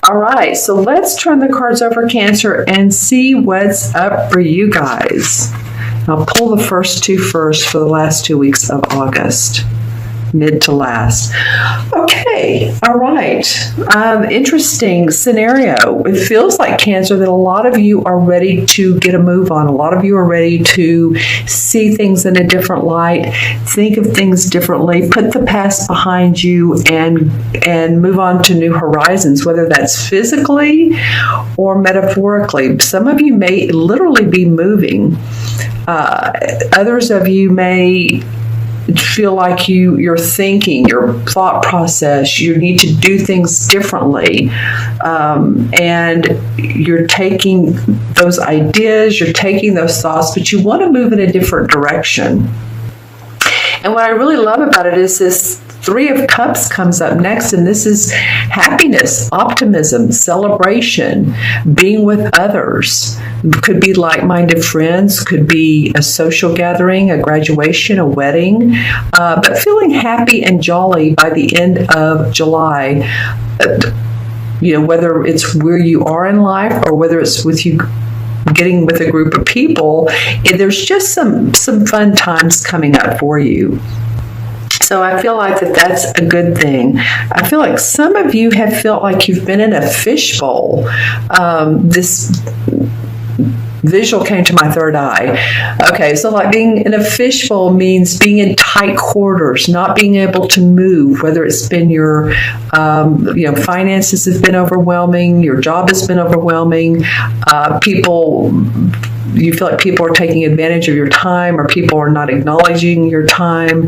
All right, so let's turn the cards over, Cancer, and see what's up for you guys. I'll pull the first two first for the last 2 weeks of August, mid to last. Okay, all right. Interesting scenario. It feels like, Cancer, that a lot of you are ready to get a move on. A lot of you are ready to see things in a different light, think of things differently, put the past behind you, and move on to new horizons, whether that's physically or metaphorically. Some of you may literally be moving. Others of you may feel like your thinking, your thought process, you need to do things differently. And you're taking those ideas, you're taking those thoughts, but you want to move in a different direction. And what I really love about it is this Three of Cups comes up next, and this is happiness, optimism, celebration, being with others. Could be like-minded friends, could be a social gathering, a graduation, a wedding, but feeling happy and jolly by the end of July. Whether it's where you are in life or whether it's with you getting with a group of people, there's just some fun times coming up for you. So I feel like that's a good thing. I feel like some of you have felt like you've been in a fishbowl. This visual came to my third eye. Okay, so like being in a fishbowl means being in tight quarters, not being able to move, whether it's been your, finances have been overwhelming, your job has been overwhelming, you feel like people are taking advantage of your time, or people are not acknowledging your time.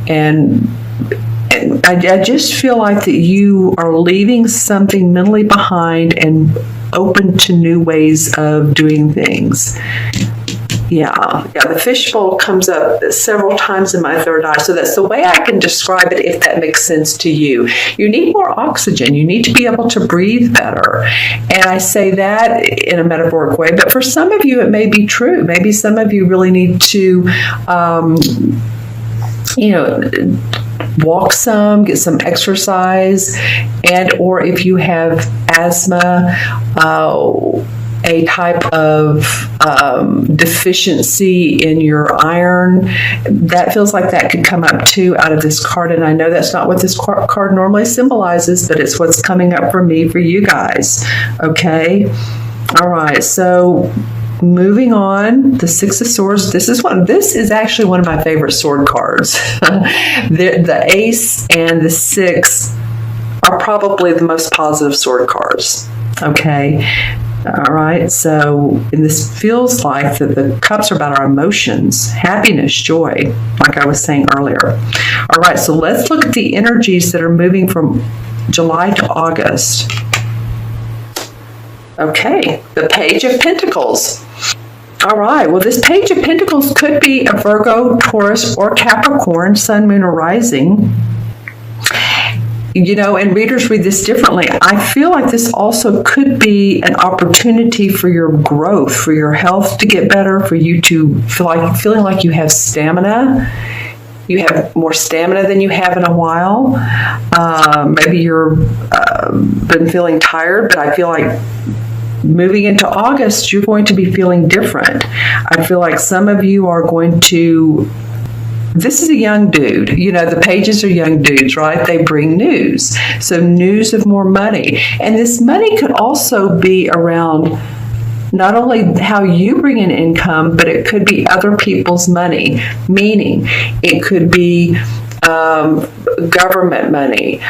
And I just feel like that you are leaving something mentally behind and open to new ways of doing things. Yeah, the fishbowl comes up several times in my third eye. So that's the way I can describe it, if that makes sense to you. You need more oxygen. You need to be able to breathe better. And I say that in a metaphoric way, but for some of you, it may be true. Maybe some of you really need to, walk some, get some exercise, and or if you have asthma, a type of deficiency in your iron, that feels like that could come up too out of this card. And I know that's not what this card normally symbolizes, but it's what's coming up for me, for you guys. Okay. All right. So moving on, the Six of Swords. This is actually one of my favorite sword cards. The Ace and the Six are probably the most positive sword cards. Okay. All right, so this feels like that the cups are about our emotions, happiness, joy, like I was saying earlier. All right, so let's look at the energies that are moving from July to August. Okay, the Page of Pentacles. All right, well, this Page of Pentacles could be a Virgo, Taurus, or Capricorn, sun, moon, or rising. And readers read this differently. I feel like this also could be an opportunity for your growth, for your health to get better, for you to feeling like you have stamina. You have more stamina than you have in a while. Maybe you're been feeling tired, but I feel like moving into August, you're going to be feeling different. I feel like some of you are going to. This is a young dude. The pages are young dudes, right? They bring news. So news of more money. And this money could also be around not only how you bring in income, but it could be other people's money. Meaning it could be government money,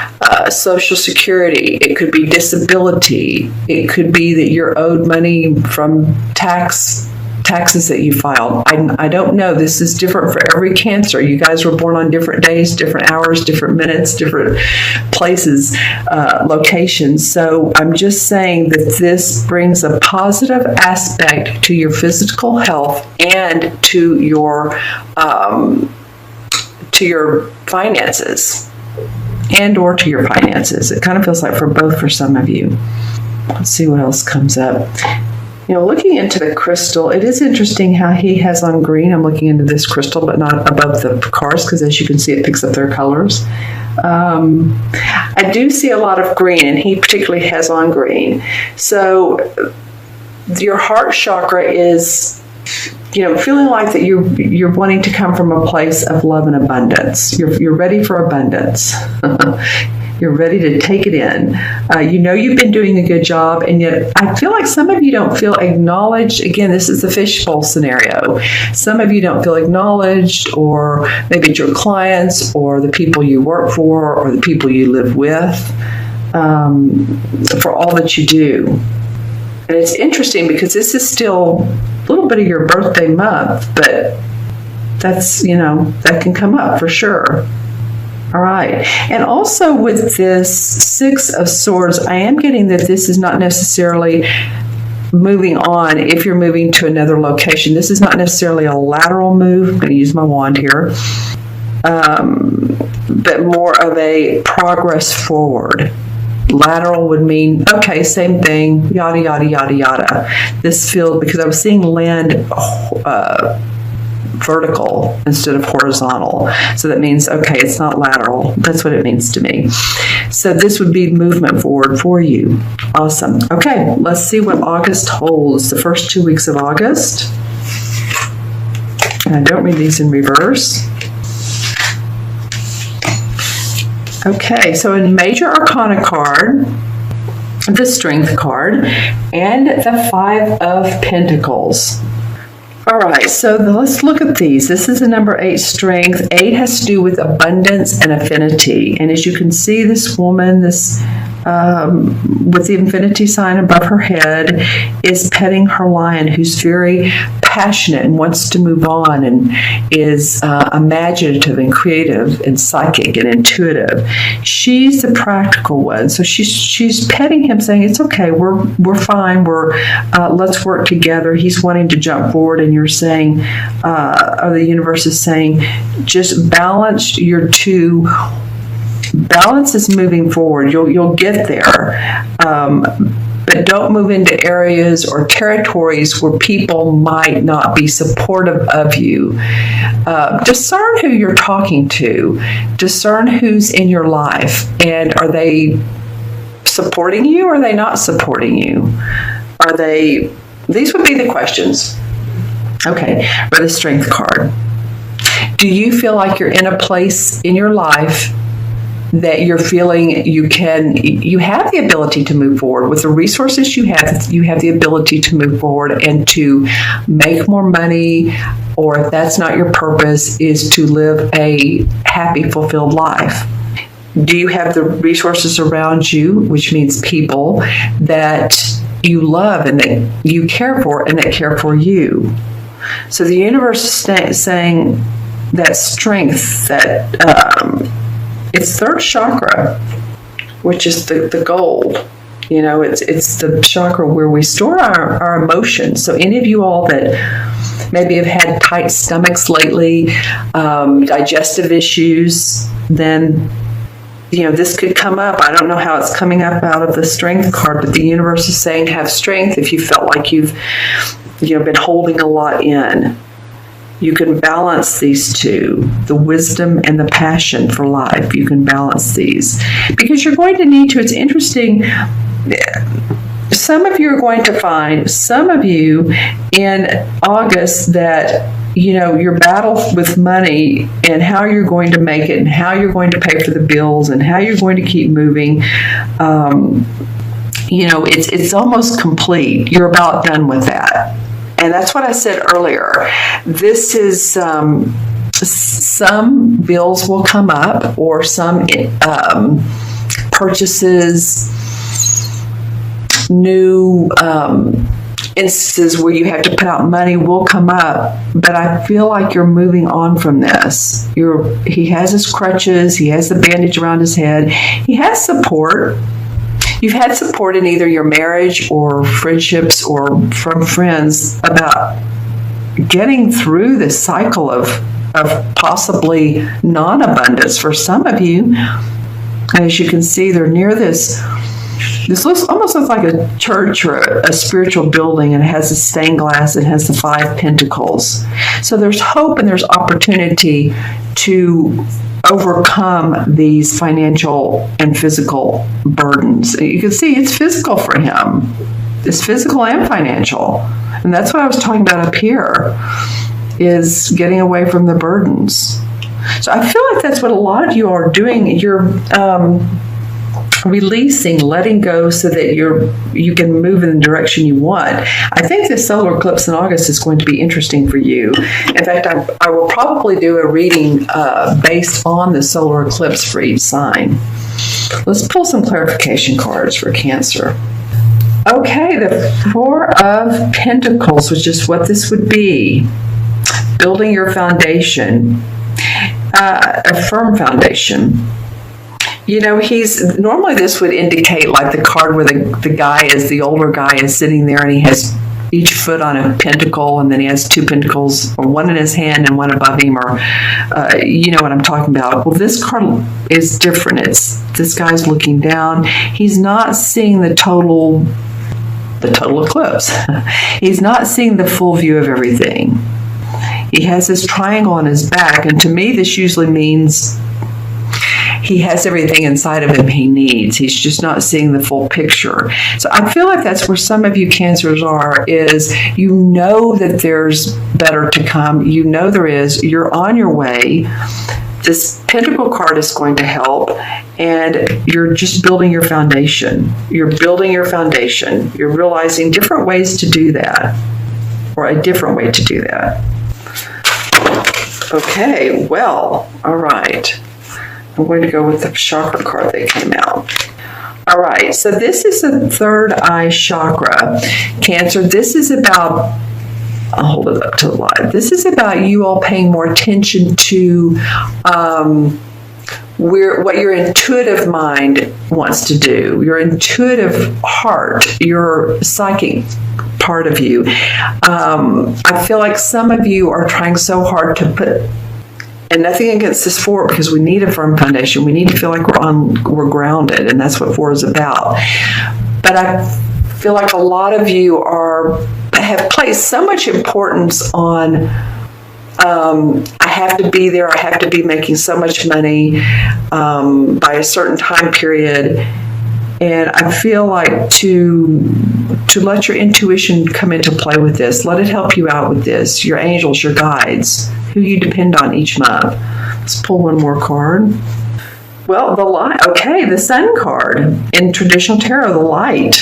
Social Security. It could be disability. It could be that you're owed money from taxes that you filed. I don't know. This is different for every Cancer. You guys were born on different days, different hours, different minutes, different places, locations. So I'm just saying that this brings a positive aspect to your physical health and to your finances, and or to your finances. It kind of feels like for some of you. Let's see what else comes up. Looking into the crystal, it is interesting how he has on green. I'm looking into this crystal, but not above the cards, because as you can see, it picks up their colors. I do see a lot of green, and he particularly has on green. So your heart chakra is, feeling like that you're wanting to come from a place of love and abundance. You're ready for abundance. You're ready to take it in. You've been doing a good job, and yet I feel like some of you don't feel acknowledged. Again, this is the fishbowl scenario. Some of you don't feel acknowledged, or maybe it's your clients or the people you work for or the people you live with, for all that you do. And it's interesting because this is still a little bit of your birthday month, but that's, that can come up for sure. All right. And also with this Six of Swords, I am getting that this is not necessarily moving on if you're moving to another location. This is not necessarily a lateral move. I'm going to use my wand here. But more of a progress forward. Lateral would mean, okay, same thing, yada, yada, yada, yada. This feels, because I was seeing land vertical instead of horizontal. So that means, okay, it's not lateral. That's what it means to me. So this would be movement forward for you. Awesome. Okay, let's see what August holds. The first 2 weeks of August. And I don't read these in reverse. Okay, so in Major Arcana card, the Strength card, and the Five of Pentacles. All right, so let's look at these. This is the number 8, Strength. 8 has to do with abundance and affinity. And as you can see, this woman, with the infinity sign above her head, is petting her lion, who's very passionate and wants to move on, and is imaginative and creative and psychic and intuitive. She's the practical one, so she's petting him, saying, "It's okay. We're fine. Let's work together." He's wanting to jump forward, and you're saying, or the universe is saying, just balance your two. Balance is moving forward. You'll get there. But don't move into areas or territories where people might not be supportive of you. Discern who you're talking to. Discern who's in your life. And are they supporting you or are they not supporting you? These would be the questions. Okay, for the Strength card. Do you feel like you're in a place in your life that you're feeling you have the ability to move forward with the resources you have the ability to move forward and to make more money, or if that's not your purpose, is to live a happy, fulfilled life? Do you have the resources around you, which means people that you love and that you care for and that care for you? So the universe is saying that strength, that it's third chakra, which is the gold. It's the chakra where we store our emotions. So any of you all that maybe have had tight stomachs lately, digestive issues, then this could come up. I don't know how it's coming up out of the Strength card, but the universe is saying have strength if you felt like you've been holding a lot in. You can balance these two, the wisdom and the passion for life. You can balance these because you're going to need to. It's interesting. Some of you are going to find, some of you in August, that your battle with money and how you're going to make it and how you're going to pay for the bills and how you're going to keep moving, it's almost complete. You're about done with that. And that's what I said earlier. This is some bills will come up, or some purchases, new instances where you have to put out money will come up. But I feel like you're moving on from this. He has his crutches. He has the bandage around his head. He has support. You've had support in either your marriage or friendships or from friends about getting through this cycle of possibly non-abundance for some of you. As you can see, they're near this almost looks like a church or a spiritual building, and it has a stained glass. It has the 5 pentacles. So there's hope and there's opportunity to overcome these financial and physical burdens. You can see it's physical for him. It's physical and financial. And that's what I was talking about up here, is getting away from the burdens. So I feel like that's what a lot of you are doing. You're releasing, letting go so that you can move in the direction you want. I think this solar eclipse in August is going to be interesting for you. In fact, I will probably do a reading based on the solar eclipse for each sign. Let's pull some clarification cards for Cancer. Okay, the Four of Pentacles, which is what this would be. Building your foundation, a firm foundation. You know, normally this would indicate like the card where the older guy is sitting there and he has each foot on a pentacle, and then he has two pentacles, or one in his hand and one above him, or you know what I'm talking about. Well, this card is different. This guy's looking down. He's not seeing the total eclipse. He's not seeing the full view of everything. He has this triangle on his back, and to me this usually means he has everything inside of him he needs. He's just not seeing the full picture. So I feel like that's where some of you Cancers are, is you know that there's better to come. You know there is. You're on your way. This Pentacle card is going to help, and you're just building your foundation. You're building your foundation. You're realizing different ways to do that, or a different way to do that. Okay, well, all right. I'm going to go with the chakra card that came out. All right, so this is the third eye chakra. Cancer, this is about, I'll hold it up to the light. This is about you all paying more attention to what your intuitive mind wants to do, your intuitive heart, your psychic part of you. I feel like some of you are trying so hard to put, and nothing against this four, because we need a firm foundation. We need to feel like we're grounded, and that's what four is about. But I feel like a lot of you have placed so much importance on I have to be there, I have to be making so much money by a certain time period. And I feel like to let your intuition come into play with this, let it help you out with this, your angels, your guides, who you depend on each month. Let's pull one more card. Well, the light. Okay, the Sun card in traditional tarot, the light.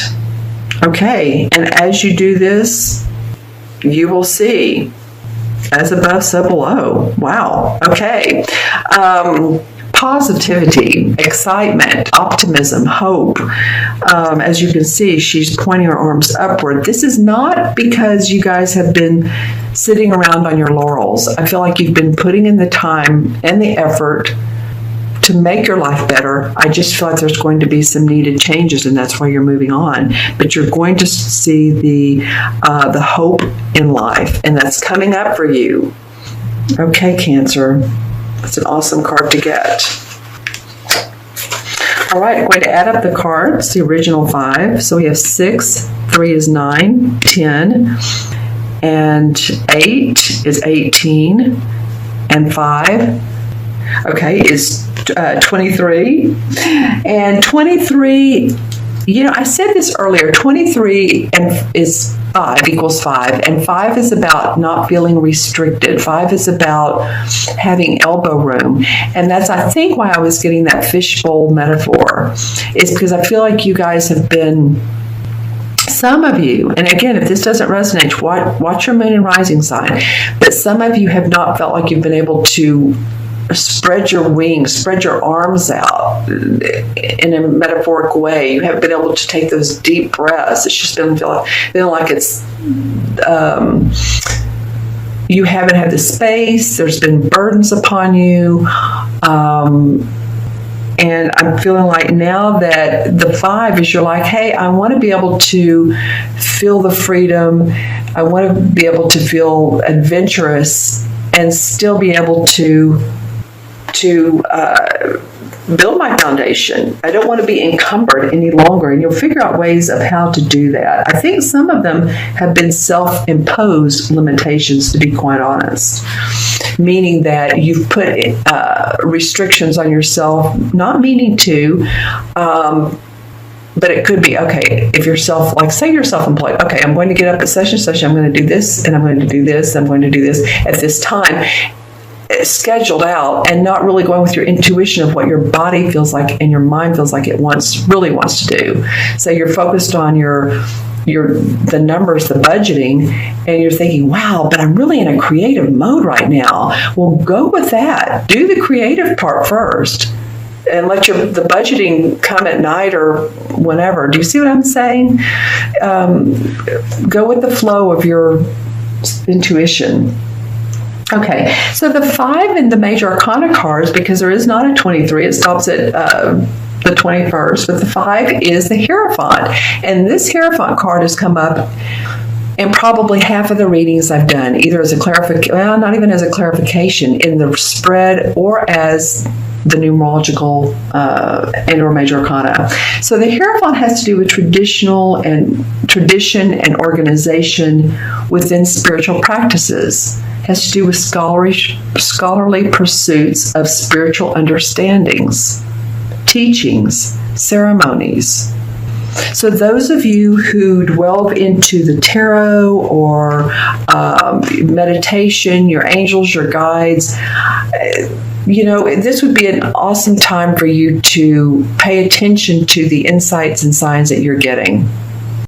Okay, and as you do this, you will see as above, so below. Wow. Okay. Positivity, excitement, optimism, hope. As you can see, she's pointing her arms upward. This is not because you guys have been sitting around on your laurels. I feel like you've been putting in the time and the effort to make your life better. I just feel like there's going to be some needed changes, and that's why you're moving on. But you're going to see the hope in life, and that's coming up for you. Okay, Cancer. It's an awesome card to get. All right, I'm going to add up the cards, the original 5. So we have 6, 3 is 9, 10, and 8 is 18, and 5, okay, is 23. And 23, you know, I said this earlier, 23 is 5 equals 5, and 5 is about not feeling restricted. 5 is about having elbow room, and that's, I think, why I was getting that fishbowl metaphor, is because I feel like you guys have been, some of you, and again, if this doesn't resonate, watch your moon and rising sign, but some of you have not felt like you've been able to spread your wings, spread your arms out in a metaphoric way. You haven't been able to take those deep breaths. It's just been feeling like it's, you haven't had the space. There's been burdens upon you. And I'm feeling like now that the 5 is, you're like, hey, I want to be able to feel the freedom. I want to be able to feel adventurous and still be able to build my foundation. I don't want to be encumbered any longer, and you'll figure out ways of how to do that. I think some of them have been self-imposed limitations, to be quite honest. meaning that you've put restrictions on yourself, not meaning to, but it could be, okay, if you're say you're self-employed, okay, I'm going to get up at such and such, I'm going to do this, and I'm going to do this, I'm going to do this at this time. It's scheduled out and not really going with your intuition of what your body feels like and your mind feels like it really wants to do. So you're focused on the numbers, the budgeting, and you're thinking, wow, but I'm really in a creative mode right now. Well, go with that. Do the creative part first and let the budgeting come at night or whenever. Do you see what I'm saying? Go with the flow of your intuition. Okay, so the 5 in the major arcana cards, because there is not a 23, it stops at the 21st, but the 5 is the Hierophant. And this Hierophant card has come up in probably half of the readings I've done, either as a clarification, well, not even as a clarification, in the spread or as the numerological and or major arcana. So the Hierophant has to do with tradition and organization within spiritual practices. Has to do with scholarly pursuits of spiritual understandings, teachings, ceremonies. So those of you who delve into the tarot or meditation, your angels, your guides, this would be an awesome time for you to pay attention to the insights and signs that you're getting.